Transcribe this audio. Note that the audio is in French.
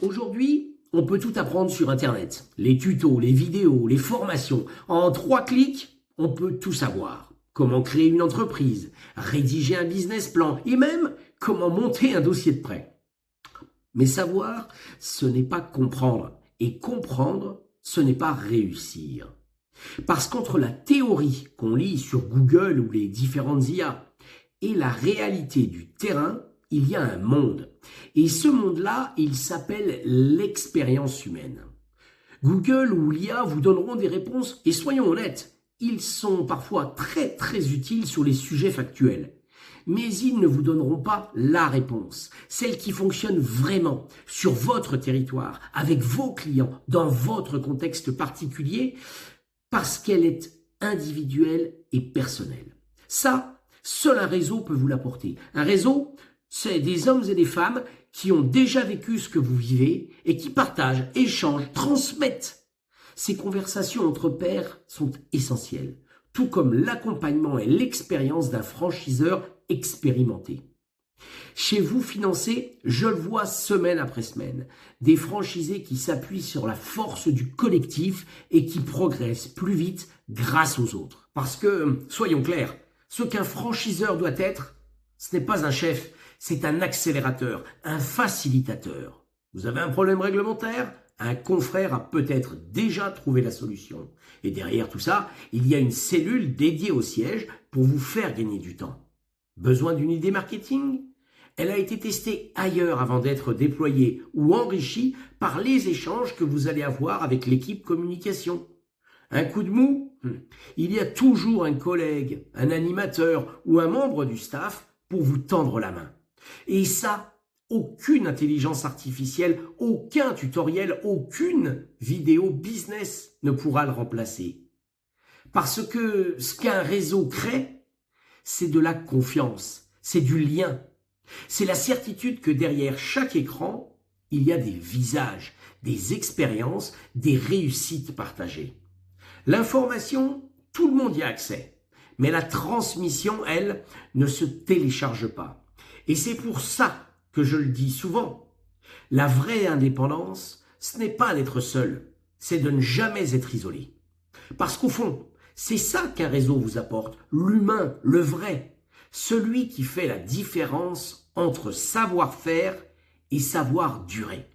Aujourd'hui, on peut tout apprendre sur Internet. Les tutos, les vidéos, les formations. En 3 clics, on peut tout savoir. Comment créer une entreprise, rédiger un business plan et même comment monter un dossier de prêt. Mais savoir, ce n'est pas comprendre. Et comprendre, ce n'est pas réussir. Parce qu'entre la théorie qu'on lit sur Google ou les différentes IA et la réalité du terrain, il y a un monde. Et ce monde-là, il s'appelle l'expérience humaine. Google ou l'IA vous donneront des réponses, et soyons honnêtes, ils sont parfois très utiles sur les sujets factuels. Mais ils ne vous donneront pas la réponse, celle qui fonctionne vraiment sur votre territoire, avec vos clients, dans votre contexte particulier, parce qu'elle est individuelle et personnelle. Ça, seul un réseau peut vous l'apporter. Un réseau, c'est des hommes et des femmes qui ont déjà vécu ce que vous vivez et qui partagent, échangent, transmettent. Ces conversations entre pairs sont essentielles, tout comme l'accompagnement et l'expérience d'un franchiseur expérimenté. Chez vous financé, je le vois semaine après semaine, des franchisés qui s'appuient sur la force du collectif et qui progressent plus vite grâce aux autres. Parce que, soyons clairs, ce qu'un franchiseur doit être, ce n'est pas un chef, c'est un accélérateur, un facilitateur. Vous avez un problème réglementaire? Un confrère a peut-être déjà trouvé la solution. Et derrière tout ça, il y a une cellule dédiée au siège pour vous faire gagner du temps. Besoin d'une idée marketing? Elle a été testée ailleurs avant d'être déployée ou enrichie par les échanges que vous allez avoir avec l'équipe communication. Un coup de mou? Il y a toujours un collègue, un animateur ou un membre du staff pour vous tendre la main. Et ça, aucune intelligence artificielle, aucun tutoriel, aucune vidéo business ne pourra le remplacer. Parce que ce qu'un réseau crée, c'est de la confiance, c'est du lien. C'est la certitude que derrière chaque écran, il y a des visages, des expériences, des réussites partagées. L'information, tout le monde y a accès. Mais la transmission, elle, ne se télécharge pas. Et c'est pour ça que je le dis souvent. La vraie indépendance, ce n'est pas d'être seul, c'est de ne jamais être isolé. Parce qu'au fond, c'est ça qu'un réseau vous apporte, l'humain, le vrai, celui qui fait la différence entre savoir-faire et savoir durer.